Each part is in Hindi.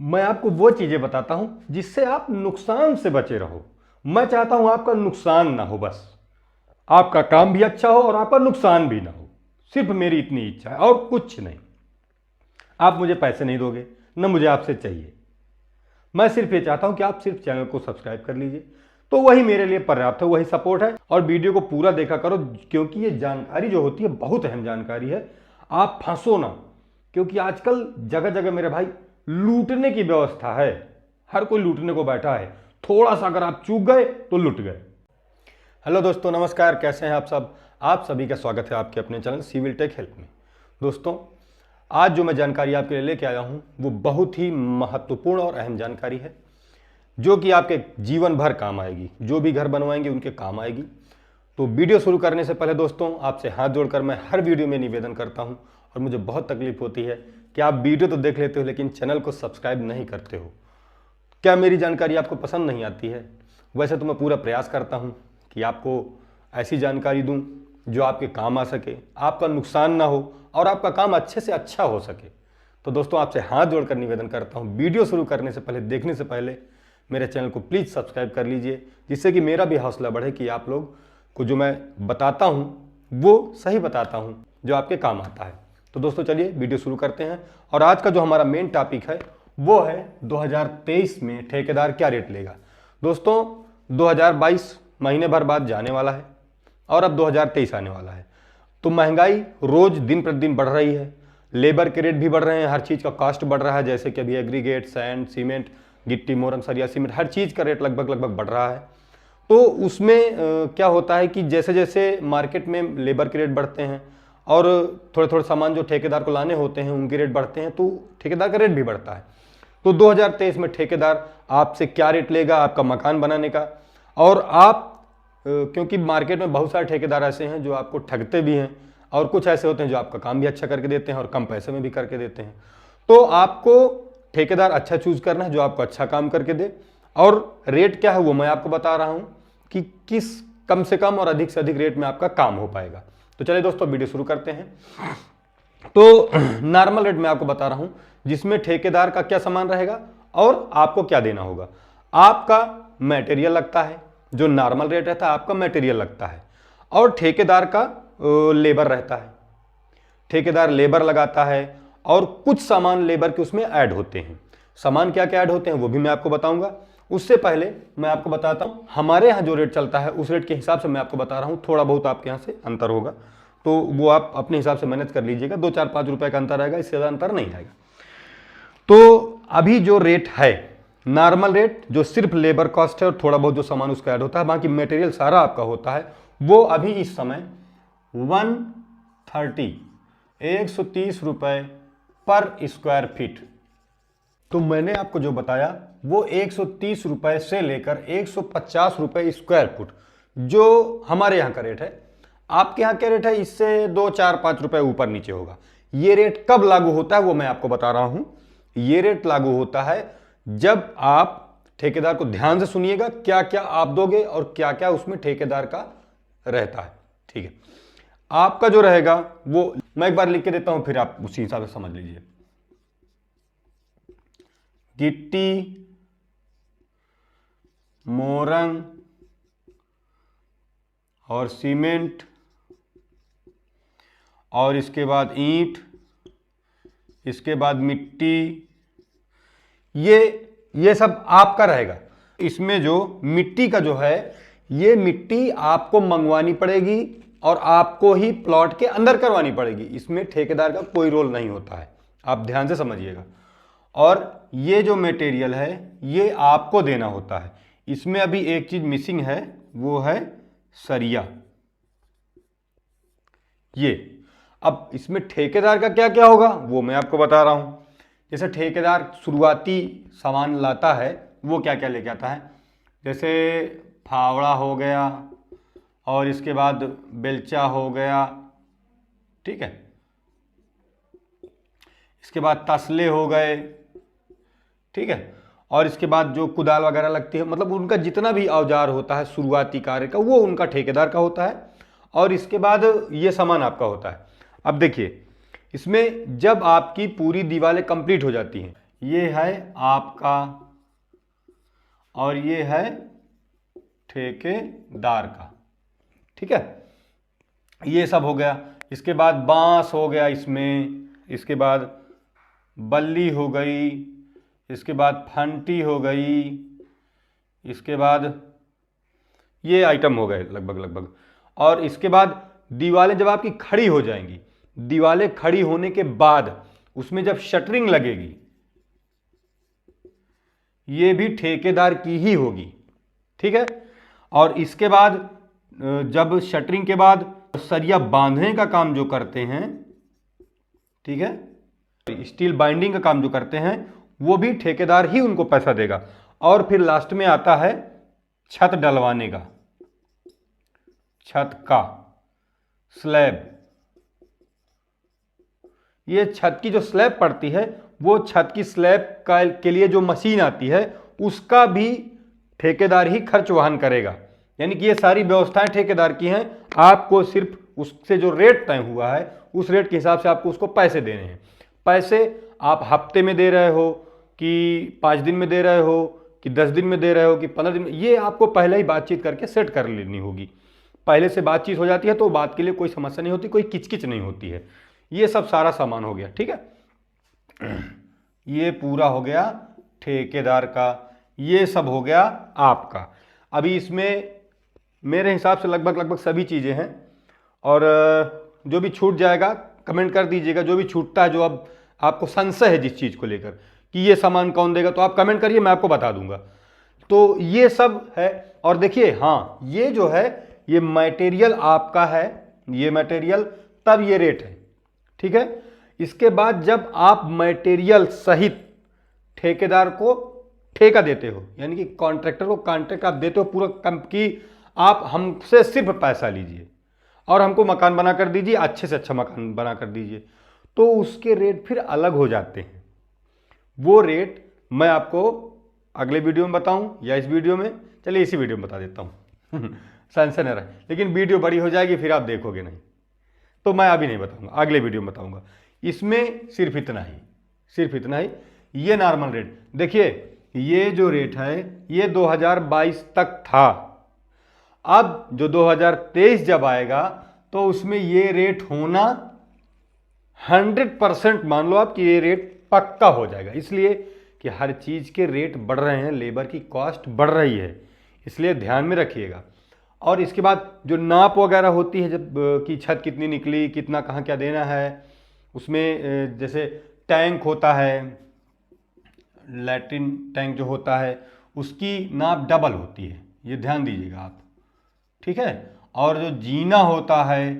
मैं आपको वो चीजें बताता हूं जिससे आप नुकसान से बचे रहो। मैं चाहता हूं आपका नुकसान ना हो, बस आपका काम भी अच्छा हो और आपका नुकसान भी ना हो। सिर्फ मेरी इतनी इच्छा है और कुछ नहीं। आप मुझे पैसे नहीं दोगे, न मुझे आपसे चाहिए। मैं सिर्फ ये चाहता हूं कि आप सिर्फ चैनल को सब्सक्राइब कर लीजिए, तो वही मेरे लिए पर्याप्त है, वही सपोर्ट है। और वीडियो को पूरा देखा करो, क्योंकि ये जानकारी जो होती है बहुत अहम जानकारी है। आप फंसो ना, क्योंकि आजकल जगह जगह मेरे भाई लूटने की व्यवस्था है। हर कोई लूटने को बैठा है। थोड़ा सा अगर आप चूक गए तो लुट गए। हेलो दोस्तों, नमस्कार। कैसे हैं आप सब? आप सभी का स्वागत है आपके अपने चैनल सिविल टेक हेल्प में। दोस्तों, आज जो मैं जानकारी आपके लिए लेके आया हूं वो बहुत ही महत्वपूर्ण और अहम जानकारी है, जो कि आपके जीवन भर काम आएगी। जो भी घर बनवाएंगे उनके काम आएगी। तो वीडियो शुरू करने से पहले दोस्तों, आपसे हाथ जोड़कर मैं हर वीडियो में निवेदन करता हूं, और मुझे बहुत तकलीफ होती है कि आप वीडियो तो देख लेते हो लेकिन चैनल को सब्सक्राइब नहीं करते हो। क्या मेरी जानकारी आपको पसंद नहीं आती है? वैसे तो मैं पूरा प्रयास करता हूं कि आपको ऐसी जानकारी दूं जो आपके काम आ सके, आपका नुकसान ना हो और आपका काम अच्छे से अच्छा हो सके। तो दोस्तों, आपसे हाथ जोड़कर निवेदन करता हूं, वीडियो शुरू करने से पहले, देखने से पहले मेरे चैनल को प्लीज़ सब्सक्राइब कर लीजिए, जिससे कि मेरा भी हौसला बढ़े कि आप लोग को जो मैं बताता हूं वो सही बताता हूं, जो आपके काम आता है। तो दोस्तों, चलिए वीडियो शुरू करते हैं। और आज का जो हमारा मेन टॉपिक है वो है 2023 में ठेकेदार क्या रेट लेगा। दोस्तों, 2022 महीने भर बाद जाने वाला है और अब 2023 आने वाला है। तो महंगाई रोज दिन प्रतिदिन बढ़ रही है। लेबर के रेट भी बढ़ रहे हैं, हर चीज़ का कॉस्ट बढ़ रहा है। जैसे कि अभी एग्रीगेट, सैंड, सीमेंट, गिट्टी, मोरम, सरिया, सीमेंट, हर चीज़ का रेट लगभग बढ़ रहा है। तो उसमें क्या होता है कि जैसे जैसे मार्केट में लेबर के रेट बढ़ते हैं और थोड़े थोड़े सामान जो ठेकेदार को लाने होते हैं उनके रेट बढ़ते हैं, तो ठेकेदार का रेट भी बढ़ता है। तो 2023 में ठेकेदार आपसे क्या रेट लेगा आपका मकान बनाने का। और आप क्योंकि मार्केट में बहुत सारे ठेकेदार ऐसे हैं जो आपको ठगते भी हैं, और कुछ ऐसे होते हैं जो आपका काम भी अच्छा करके देते हैं और कम पैसे में भी करके देते हैं। तो आपको ठेकेदार अच्छा चूज करना है जो आपको अच्छा काम करके दे। और रेट क्या है वो मैं आपको बता रहा हूं कि किस कम से कम और अधिक से अधिक रेट में आपका काम हो पाएगा। तो चलिए दोस्तों, वीडियो शुरू करते हैं। तो नॉर्मल रेट में आपको बता रहा हूं, जिसमें ठेकेदार का क्या सामान रहेगा और आपको क्या देना होगा। आपका मटेरियल लगता है, जो नॉर्मल रेट रहता है आपका मटेरियल लगता है, और ठेकेदार का लेबर रहता है। ठेकेदार लेबर लगाता है और कुछ सामान लेबर के उसमें ऐड होते हैं। सामान क्या क्या ऐड होते हैं वो भी मैं आपको बताऊंगा। उससे पहले मैं आपको बताता हूं हमारे यहाँ जो रेट चलता है उस रेट के हिसाब से मैं आपको बता रहा हूं। थोड़ा बहुत आपके यहाँ से अंतर होगा तो वो आप अपने हिसाब से मैनेज कर लीजिएगा। 2, 4, 5 रुपए का अंतर आएगा, इससे ज़्यादा अंतर नहीं आएगा। तो अभी जो रेट है नॉर्मल रेट, जो सिर्फ लेबर कॉस्ट है और थोड़ा बहुत जो सामान उसका ऐड होता है, बाकी मटेरियल सारा आपका होता है, वो अभी इस समय 130 रुपए पर स्क्वायर फीट। तो मैंने आपको जो बताया वो 130 रुपए से लेकर 150 रुपए स्क्वायर फुट जो हमारे यहाँ का रेट है। आपके यहाँ क्या रेट है, इससे 2, 4, 5 रुपए ऊपर नीचे होगा। ये रेट कब लागू होता है वो मैं आपको बता रहा हूं। ये रेट लागू होता है जब आप ठेकेदार को ध्यान से सुनिएगा, क्या क्या आप दोगे और क्या क्या उसमें ठेकेदार का रहता है। ठीक है, आपका जो रहेगा वो मैं एक बार लिख के देता हूं, फिर आप उसी हिसाब से समझ लीजिए। गिट्टी, मोरंग और सीमेंट, और इसके बाद ईंट, इसके बाद मिट्टी, ये सब आपका रहेगा। इसमें जो मिट्टी का जो है, ये मिट्टी आपको मंगवानी पड़ेगी और आपको ही प्लॉट के अंदर करवानी पड़ेगी। इसमें ठेकेदार का कोई रोल नहीं होता है, आप ध्यान से समझिएगा। और ये जो मटेरियल है ये आपको देना होता है। इसमें अभी एक चीज मिसिंग है, वो है सरिया। ये अब इसमें ठेकेदार का क्या क्या होगा वो मैं आपको बता रहा हूं। जैसे ठेकेदार शुरुआती सामान लाता है वो क्या क्या लेके आता है, जैसे फावड़ा हो गया और इसके बाद बेलचा हो गया, ठीक है, इसके बाद तसले हो गए, ठीक है, और इसके बाद जो कुदाल वगैरह लगती है, मतलब उनका जितना भी औजार होता है शुरुआती कार्य का वो उनका ठेकेदार का होता है। और इसके बाद ये सामान आपका होता है। अब देखिए, इसमें जब आपकी पूरी दीवारें कंप्लीट हो जाती हैं, ये है आपका और ये है ठेकेदार का। ठीक है, ये सब हो गया। इसके बाद बांस हो गया इसमें, इसके बाद बल्ली हो गई, इसके बाद फंटी हो गई, इसके बाद ये आइटम हो गए लगभग। और इसके बाद दीवारें जब आपकी खड़ी हो जाएंगी, दीवारें खड़ी होने के बाद उसमें जब शटरिंग लगेगी, ये भी ठेकेदार की ही होगी। ठीक है, और इसके बाद जब शटरिंग के बाद सरिया बांधने का काम जो करते हैं, ठीक है, स्टील बाइंडिंग का काम जो करते हैं, वो भी ठेकेदार ही उनको पैसा देगा। और फिर लास्ट में आता है छत डलवाने का, छत का स्लैब। ये छत की जो स्लैब पड़ती है, वो छत की स्लैब के लिए जो मशीन आती है, उसका भी ठेकेदार ही खर्च वहन करेगा। यानी कि ये सारी व्यवस्थाएं ठेकेदार की हैं, आपको सिर्फ उससे जो रेट तय हुआ है, उस रेट के हिसाब से आपको उसको पैसे देने हैं। पैसे आप हफ्ते में दे रहे हो कि 5 दिन में दे रहे हो कि 10 दिन में दे रहे हो कि 15 दिन में, ये आपको पहले ही बातचीत करके सेट कर लेनी होगी। पहले से बातचीत हो जाती है तो बात के लिए कोई समस्या नहीं होती, कोई किचकिच नहीं होती है। ये सब सारा सामान हो गया। ठीक है, ये पूरा हो गया ठेकेदार का, ये सब हो गया आपका। अभी इसमें मेरे हिसाब से लगभग सभी चीज़ें हैं, और जो भी छूट जाएगा कमेंट कर दीजिएगा। जो भी छूटता है, जो अब आपको संशय है जिस चीज़ को लेकर कि ये सामान कौन देगा, तो आप कमेंट करिए, मैं आपको बता दूंगा। तो ये सब है। और देखिए, हाँ, ये जो है ये मटेरियल आपका है, ये मटेरियल, तब ये रेट है। ठीक है, इसके बाद जब आप मटेरियल सहित ठेकेदार को ठेका देते हो, यानी कि कॉन्ट्रैक्टर को कॉन्ट्रैक्ट आप देते हो पूरा कम की, आप हमसे सिर्फ पैसा लीजिए और हमको मकान बना कर दीजिए, अच्छे से अच्छा मकान बना कर दीजिए, तो उसके रेट फिर अलग हो जाते हैं। वो रेट मैं आपको अगले वीडियो में बताऊं या इस वीडियो में, चलिए इसी वीडियो में बता देता हूं सेंसन है, लेकिन वीडियो बड़ी हो जाएगी फिर आप देखोगे नहीं, तो मैं अभी नहीं बताऊंगा, अगले वीडियो में बताऊंगा। इसमें सिर्फ इतना ही, ये नॉर्मल रेट। देखिए, ये जो रेट है ये 2022 तक था। अब जो 2023 जब आएगा तो उसमें ये रेट होना 100% मान लो आप कि ये रेट पक्का हो जाएगा, इसलिए कि हर चीज़ के रेट बढ़ रहे हैं, लेबर की कॉस्ट बढ़ रही है, इसलिए ध्यान में रखिएगा। और इसके बाद जो नाप वगैरह होती है, जब कि छत कितनी निकली, कितना कहाँ क्या देना है, उसमें जैसे टैंक होता है, लैट्रिन टैंक जो होता है, उसकी नाप डबल होती है, ये ध्यान दीजिएगा आप। ठीक है, और जो जीना होता है,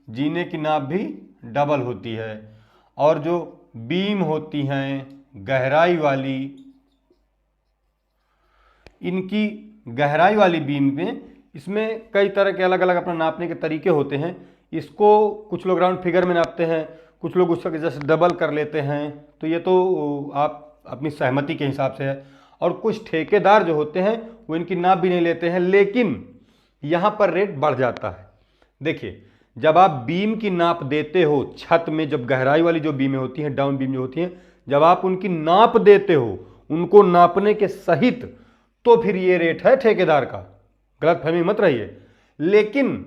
जीने की नाप भी डबल होती है। और जो बीम होती हैं गहराई वाली, इनकी गहराई वाली बीम में, इसमें कई तरह के अलग अलग अपना नापने के तरीके होते हैं। इसको कुछ लोग राउंड फिगर में नापते हैं, कुछ लोग उसका जैसे डबल कर लेते हैं, तो ये तो आप अपनी सहमति के हिसाब से है। और कुछ ठेकेदार जो होते हैं वो इनकी नाप भी नहीं लेते हैं, लेकिन यहाँ पर रेट बढ़ जाता है। देखिए, जब आप बीम की नाप देते हो छत में, जब गहराई वाली जो बीमें होती हैं, डाउन बीम जो होती हैं, जब आप उनकी नाप देते हो, उनको नापने के सहित, तो फिर ये रेट है ठेकेदार का, गलतफहमी मत रहिए। लेकिन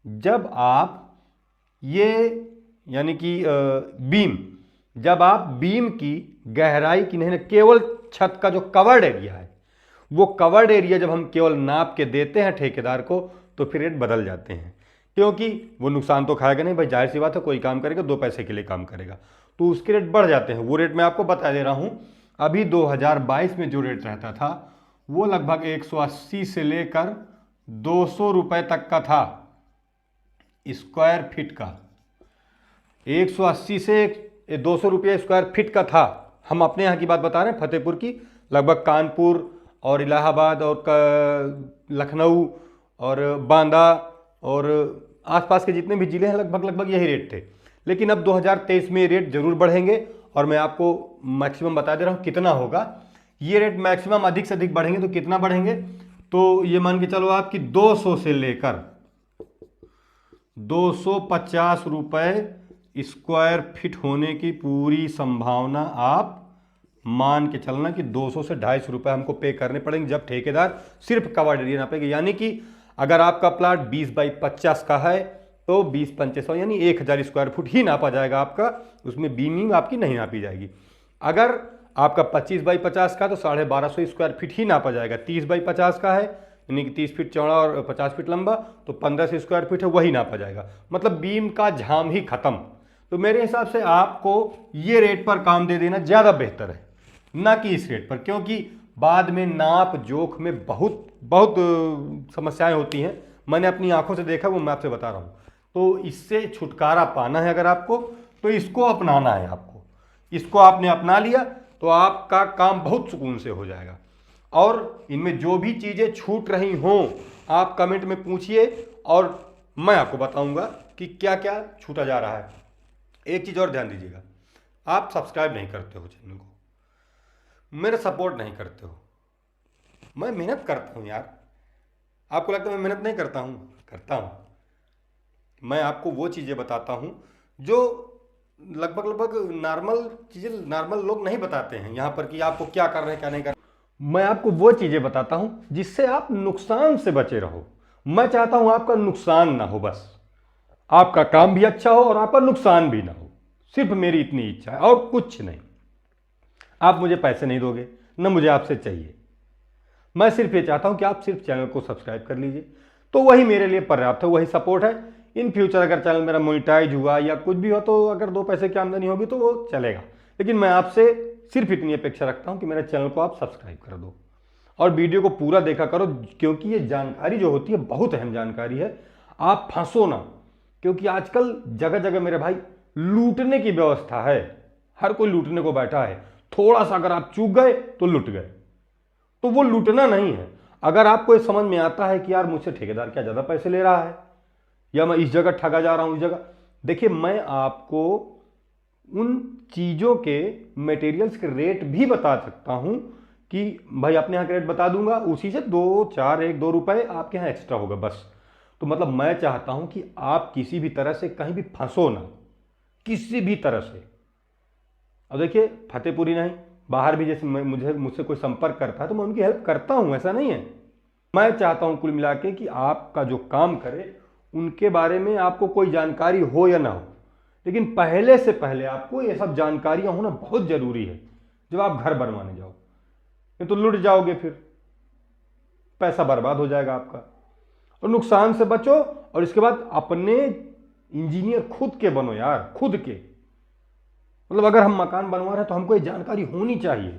जब आप ये यानी कि बीम, जब आप बीम की गहराई की नहीं, केवल छत का जो कवर्ड एरिया है, वो कवर्ड एरिया जब हम केवल नाप के देते हैं ठेकेदार को, तो फिर रेट बदल जाते हैं, क्योंकि वो नुकसान तो खाएगा नहीं भाई, जाहिर सी बात है, कोई काम करेगा 2 पैसे के लिए काम करेगा, तो उसके रेट बढ़ जाते हैं। वो रेट मैं आपको बता दे रहा हूं, अभी 2022 में जो रेट रहता था वो लगभग 180 से लेकर 200 रुपए तक का था स्क्वायर फीट का। 180 से 200 रुपये स्क्वायर फीट का था। हम अपने यहाँ की बात बता रहे हैं, फतेहपुर की, लगभग कानपुर और इलाहाबाद और लखनऊ और बांदा और आसपास के जितने भी ज़िले हैं, लगभग यही रेट थे। लेकिन अब 2023 में ये रेट जरूर बढ़ेंगे, और मैं आपको मैक्सिमम बता दे रहा हूँ कितना होगा। ये रेट मैक्सिमम अधिक से अधिक बढ़ेंगे, तो कितना बढ़ेंगे, तो ये मान के चलो आपकी 200 से लेकर 250 रुपये स्क्वायर फीट होने की पूरी संभावना आप मान के चलना कि 200 से 250 रुपये हमको पे करने पड़ेंगे जब ठेकेदार सिर्फ कवर्ड एरिया नापेगा। यानी कि अगर आपका प्लाट 20 बाई 50 का है तो 20 पंचे 100 यानी 1000 स्क्वायर फुट ही नापा जाएगा आपका, उसमें बीमिंग आपकी नहीं नापी जाएगी। अगर आपका 25 बाई 50 का तो 1250 स्क्वायर फीट ही नापा जाएगा। 30 बाई 50 का है यानी कि 30 फीट चौड़ा और 50 फीट लंबा तो 1500 स्क्वायर फीट है वही नापा जाएगा। मतलब बीम का झाम ही खत्म। तो मेरे हिसाब से आपको ये रेट पर काम दे देना ज़्यादा बेहतर है, ना कि इस रेट पर, क्योंकि बाद में नाप जोख में बहुत बहुत समस्याएं होती हैं। मैंने अपनी आंखों से देखा, वो मैं आपसे बता रहा हूँ। तो इससे छुटकारा पाना है अगर आपको, तो इसको अपनाना है आपको। इसको आपने अपना लिया तो आपका काम बहुत सुकून से हो जाएगा। और इनमें जो भी चीज़ें छूट रही हों आप कमेंट में पूछिए और मैं आपको बताऊंगा कि क्या क्या छूटा जा रहा है। एक चीज़ और ध्यान दीजिएगा, आप सब्सक्राइब नहीं करते हो चैनल को, मेरा सपोर्ट नहीं करते हो। मैं मेहनत करता हूँ यार, आपको लगता है मैं मेहनत नहीं करता हूँ? करता हूँ। मैं आपको वो चीज़ें बताता हूँ जो लगभग नॉर्मल चीज़ें नॉर्मल लोग नहीं बताते हैं यहाँ पर, कि आपको क्या कर रहे हैं क्या नहीं कर रहे। मैं आपको वो चीज़ें बताता हूँ जिससे आप नुकसान से बचे रहो। मैं चाहता हूँ आपका नुकसान ना हो, बस आपका काम भी अच्छा हो और आपका नुकसान भी ना हो। सिर्फ मेरी इतनी इच्छा है और कुछ नहीं। आप मुझे पैसे नहीं दोगे, न मुझे आपसे चाहिए। मैं सिर्फ ये चाहता हूं कि आप सिर्फ चैनल को सब्सक्राइब कर लीजिए, तो वही मेरे लिए पर्याप्त है, वही सपोर्ट है। इन फ्यूचर अगर चैनल मेरा मोनेटाइज हुआ या कुछ भी हो तो अगर 2 पैसे की आमदनी होगी तो वो चलेगा। लेकिन मैं आपसे सिर्फ इतनी अपेक्षा रखता हूं कि मेरे चैनल को आप सब्सक्राइब कर दो और वीडियो को पूरा देखा करो, क्योंकि ये जानकारी जो होती है बहुत अहम जानकारी है। आप फंसो ना, क्योंकि आजकल जगह जगह मेरे भाई लूटने की व्यवस्था है। हर कोई लूटने को बैठा है। थोड़ा सा अगर आप चूक गए तो लूट गए। तो वो लूटना नहीं है। अगर आपको ये समझ में आता है कि यार मुझसे ठेकेदार क्या ज़्यादा पैसे ले रहा है या मैं इस जगह ठगा जा रहा हूँ इस जगह, देखिए मैं आपको उन चीज़ों के मटेरियल्स के रेट भी बता सकता हूँ कि भाई अपने यहाँ के रेट बता दूंगा, उसी से 2 रुपए आपके यहाँ एक्स्ट्रा होगा बस। तो मतलब मैं चाहता हूँ कि आप किसी भी तरह से कहीं भी फंसो ना, किसी भी तरह से। अब देखिए फतेहपुरी नहीं, बाहर भी जैसे मुझसे कोई संपर्क करता है तो मैं उनकी हेल्प करता हूं, ऐसा नहीं है। मैं चाहता हूं कुल मिला के कि आपका जो काम करे उनके बारे में आपको कोई जानकारी हो या ना हो, लेकिन पहले से पहले आपको ये सब जानकारियां होना बहुत जरूरी है जब आप घर बनवाने जाओ। नहीं तो लुट जाओगे, फिर पैसा बर्बाद हो जाएगा आपका। और नुकसान से बचो और इसके बाद अपने इंजीनियर खुद के बनो यार, खुद के। मतलब अगर हम मकान बनवा रहे हैं तो हमको ये जानकारी होनी चाहिए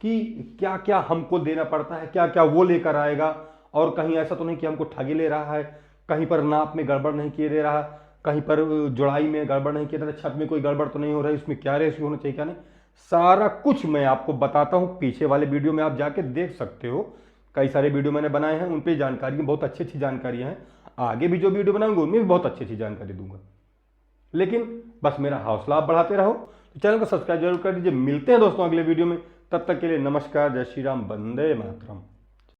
कि क्या क्या हमको देना पड़ता है, क्या क्या वो लेकर आएगा। और कहीं ऐसा तो नहीं कि हमको ठगी ले रहा है, कहीं पर नाप में गड़बड़ नहीं किए दे रहा, कहीं पर जुड़ाई में गड़बड़ नहीं किया दे रहा, छत में कोई गड़बड़ तो नहीं हो रहा है, इसमें क्या रेशियो होना चाहिए क्या नहीं, सारा कुछ मैं आपको बताता हूँ। पीछे वाले वीडियो में आप जाके देख सकते हो, कई सारे वीडियो मैंने बनाए हैं, उन पर जानकारी बहुत अच्छी अच्छी जानकारियाँ हैं। आगे भी जो वीडियो बनाऊंगा उनमें भी बहुत अच्छी अच्छी जानकारी दूंगा। लेकिन बस मेरा हौसला आप बढ़ाते रहो। तो चैनल को सब्सक्राइब जरूर कर दीजिए। मिलते हैं दोस्तों अगले वीडियो में, तब तक के लिए नमस्कार, जय श्री राम, वंदे मातरम।